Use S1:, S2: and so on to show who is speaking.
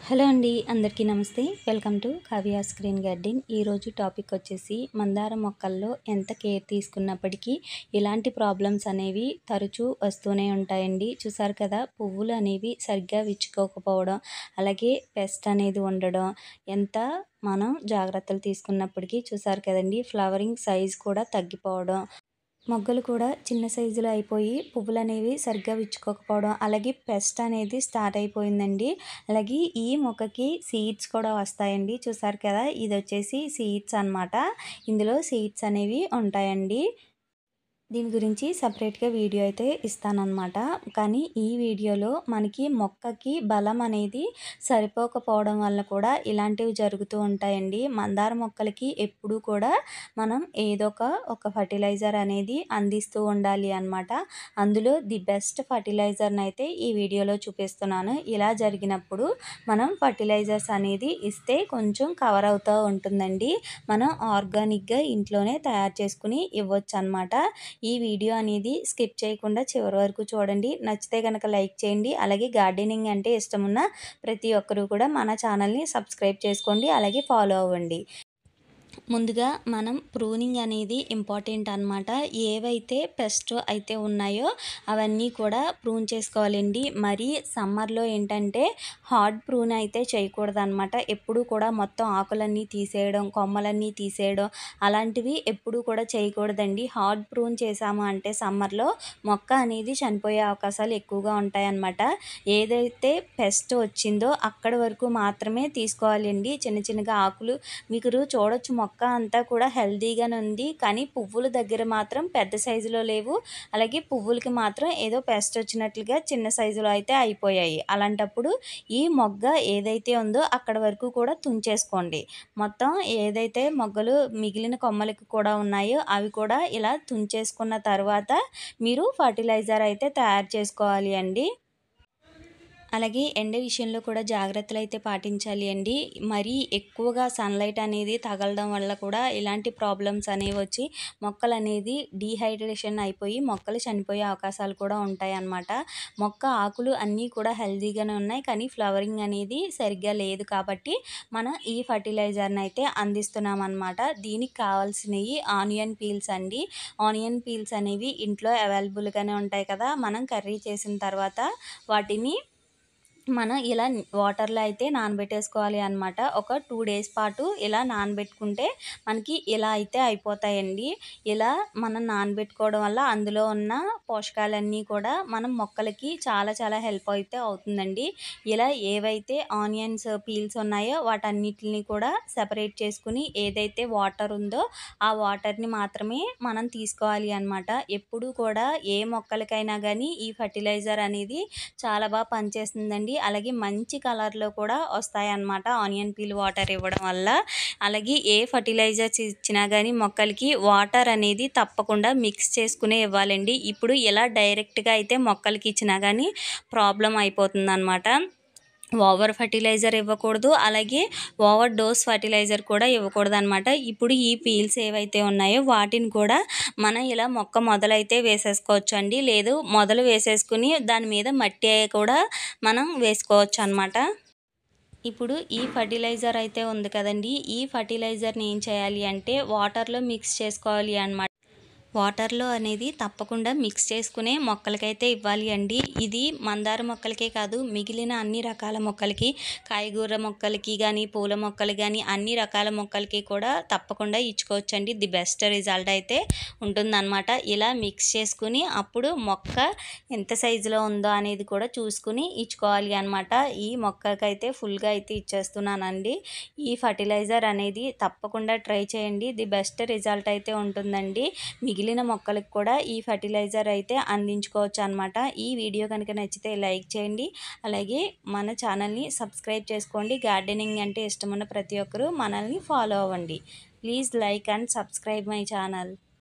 S1: Hello అండి, అందరికీ నమస్తే. Welcome to Kavya's green garden. ఈరోజు టాపిక్ వచ్చేసి మందార మొక్కల్లో ఎంత కేర్ తీసుకున్నప్పటికీ ఇలాంటి ప్రాబ్లమ్స్ అనేవి తరచూ వస్తూనే ఉంటాయండి. చూసారు కదా, పువ్వులు అనేవి సరిగ్గా విచ్చుకోకపోవడం, అలాగే పెస్ట్ అనేది ఉండడం, ఎంత మనం జాగ్రత్తలు తీసుకున్నప్పటికీ చూసారు కదండి, ఫ్లవరింగ్ సైజ్ కూడా తగ్గిపోవడం, మొగ్గలు కూడా చిన్న సైజులో అయిపోయి పువ్వులనేవి సరిగ్గా విచ్చుకోకపోవడం, అలాగే పెస్ట్ అనేది స్టార్ట్ అయిపోయిందండి. అలాగే ఈ మొక్కకి సీడ్స్ కూడా వస్తాయండి. చూసారు కదా, ఇది వచ్చేసి సీడ్స్ అన్నమాట. ఇందులో సీడ్స్ అనేవి ఉంటాయండి. దీని గురించి సపరేట్గా వీడియో అయితే ఇస్తానన్నమాట. కానీ ఈ వీడియోలో మనకి మొక్కకి బలం అనేది సరిపోకపోవడం వల్ల కూడా ఇలాంటివి జరుగుతూ ఉంటాయండి. మందార మొక్కలకి ఎప్పుడూ కూడా మనం ఏదో ఒక ఫర్టిలైజర్ అనేది అందిస్తూ ఉండాలి అన్నమాట. అందులో ది బెస్ట్ ఫర్టిలైజర్ని అయితే ఈ వీడియోలో చూపిస్తున్నాను. ఇలా జరిగినప్పుడు మనం ఫర్టిలైజర్స్ అనేది ఇస్తే కొంచెం కవర్ అవుతూ ఉంటుందండి. మనం ఆర్గానిక్గా ఇంట్లోనే తయారు చేసుకుని ఇవ్వచ్చు అన్నమాట. ఈ వీడియో అనేది స్కిప్ చేయకుండా చివరి వరకు చూడండి. నచ్చితే కనుక లైక్ చేయండి. అలాగే గార్డెనింగ్ అంటే ఇష్టమున్న ప్రతి ఒక్కరూ కూడా మన ఛానల్ని సబ్స్క్రైబ్ చేసుకోండి, అలాగే ఫాలో అవ్వండి. ముందుగా మనం ప్రూనింగ్ అనేది ఇంపార్టెంట్ అన్నమాట. ఏవైతే పెస్ట్ అయితే ఉన్నాయో అవన్నీ కూడా ప్రూన్ చేసుకోవాలండి. మరి సమ్మర్లో ఏంటంటే హార్డ్ ప్రూన్ అయితే చేయకూడదు అన్నమాట. ఎప్పుడు కూడా మొత్తం ఆకులన్నీ తీసేయడం, కొమ్మలన్నీ తీసేయడం అలాంటివి ఎప్పుడు కూడా చేయకూడదండి. హార్డ్ ప్రూన్ చేసాము అంటే సమ్మర్లో మొక్క అనేది చనిపోయే అవకాశాలు ఎక్కువగా ఉంటాయన్నమాట. ఏదైతే పెస్ట్ వచ్చిందో అక్కడి వరకు మాత్రమే తీసుకోవాలండి. చిన్న చిన్నగా ఆకులు మీరు చూడొచ్చు, మొక్క అంతా కూడా హెల్తీగానే ఉంది, కానీ పువ్వుల దగ్గర మాత్రం పెద్ద సైజులో లేవు. అలాగే పువ్వులకి మాత్రం ఏదో పెస్ట్ వచ్చినట్లుగా చిన్న సైజులో అయితే అయిపోయాయి. అలాంటప్పుడు ఈ మొగ్గ ఏదైతే ఉందో అక్కడ వరకు కూడా తుంచేసుకోండి. మొత్తం ఏదైతే మొగ్గలు మిగిలిన కొమ్మలకి కూడా ఉన్నాయో అవి కూడా ఇలా తుంచేసుకున్న తర్వాత మీరు ఫర్టిలైజర్ అయితే తయారు చేసుకోవాలి అండి. అలాగే ఎండ విషయంలో కూడా జాగ్రత్తలు అయితే పాటించాలి అండి. మరీ ఎక్కువగా సన్లైట్ అనేది తగలడం వల్ల కూడా ఇలాంటి ప్రాబ్లమ్స్ అనేవి వచ్చి మొక్కలు అనేది డీహైడ్రేషన్ అయిపోయి మొక్కలు చనిపోయే అవకాశాలు కూడా ఉంటాయి అన్నమాట. మొక్క ఆకులు అన్నీ కూడా హెల్తీగానే ఉన్నాయి, కానీ ఫ్లవరింగ్ అనేది సరిగ్గా లేదు. కాబట్టి మనం ఈ ఫర్టిలైజర్ని అయితే అందిస్తున్నాం అన్నమాట. దీనికి కావాల్సినవి ఆనియన్ పీల్స్ అండి. ఆనియన్ పీల్స్ అనేవి ఇంట్లో అవైలబుల్గానే ఉంటాయి కదా. మనం కర్రీ చేసిన తర్వాత వాటిని మనం ఇలా వాటర్లో అయితే నానబెట్టేసుకోవాలి అన్నమాట. ఒక 2 డేస్ పాటు ఇలా నానబెట్టుకుంటే మనకి ఇలా అయితే అయిపోతాయండి. ఇలా మనం నానబెట్టుకోవడం వల్ల అందులో ఉన్న పోషకాలన్నీ కూడా మనం మొక్కలకి చాలా చాలా హెల్ప్ అయితే అవుతుందండి. ఇలా ఏవైతే ఆనియన్స్ పీల్స్ ఉన్నాయో వాటన్నిటిని కూడా సెపరేట్ చేసుకుని ఏదైతే వాటర్ ఉందో ఆ వాటర్ని మాత్రమే మనం తీసుకోవాలి అన్నమాట. ఎప్పుడు కూడా ఏ మొక్కలకైనా కానీ ఈ ఫర్టిలైజర్ అనేది చాలా బాగా పనిచేస్తుందండి. అలాగే మంచి కలర్లో కూడా వస్తాయన్నమాట ఆనియన్ పీల్ వాటర్ ఇవ్వడం వల్ల. అలాగే ఏ ఫర్టిలైజర్స్ ఇచ్చినా కానీ మొక్కలకి వాటర్ అనేది తప్పకుండా మిక్స్ చేసుకునే ఇవ్వాలండి. ఇప్పుడు ఇలా డైరెక్ట్గా అయితే మొక్కలకి ఇచ్చినా కానీ ప్రాబ్లం అయిపోతుందన్నమాట. ఓవర్ ఫర్టిలైజర్ ఇవ్వకూడదు, అలాగే ఓవర్ డోస్ ఫర్టిలైజర్ కూడా ఇవ్వకూడదు అనమాట. ఇప్పుడు ఈ పీల్స్ ఏవైతే ఉన్నాయో వాటిని కూడా మనం ఇలా మొక్క మొదలైతే వేసేసుకోవచ్చు అండి. లేదు మొదలు వేసేసుకుని దాని మీద మట్టి కూడా మనం వేసుకోవచ్చు అనమాట. ఇప్పుడు ఈ ఫర్టిలైజర్ అయితే ఉంది కదండి, ఈ ఫర్టిలైజర్ని ఏం చేయాలి అంటే వాటర్లో మిక్స్ చేసుకోవాలి అన్నమాట. వాటర్లో అనేది తప్పకుండా మిక్స్ చేసుకునే మొక్కలకైతే ఇవ్వాలి అండి. ఇది మందార మొక్కలకే కాదు, మిగిలిన అన్ని రకాల మొక్కలకి, కాయగూర మొక్కలకి కానీ పూల మొక్కలు కానీ అన్ని రకాల మొక్కలకి కూడా తప్పకుండా ఇచ్చుకోవచ్చండి. ది బెస్ట్ రిజల్ట్ అయితే ఉంటుందన్నమాట. ఇలా మిక్స్ చేసుకుని అప్పుడు మొక్క ఎంత సైజులో ఉందో అనేది కూడా చూసుకుని ఇచ్చుకోవాలి అన్నమాట. ఈ మొక్కకైతే ఫుల్గా అయితే ఇచ్చేస్తున్నానండి. ఈ ఫర్టిలైజర్ అనేది తప్పకుండా ట్రై చేయండి. ది బెస్ట్ రిజల్ట్ అయితే ఉంటుందండి. మిగిలిన మొక్కలకు కూడా ఈ ఫర్టిలైజర్ అయితే అందించుకోవచ్చు అన్నమాట. ఈ వీడియో కనుక నచ్చితే లైక్ చేయండి, అలాగే మన ఛానల్ని సబ్స్క్రైబ్ చేసుకోండి. గార్డెనింగ్ అంటే ఇష్టమున్న ప్రతి ఒక్కరూ మనల్ని ఫాలో అవ్వండి. Please like and subscribe my channel.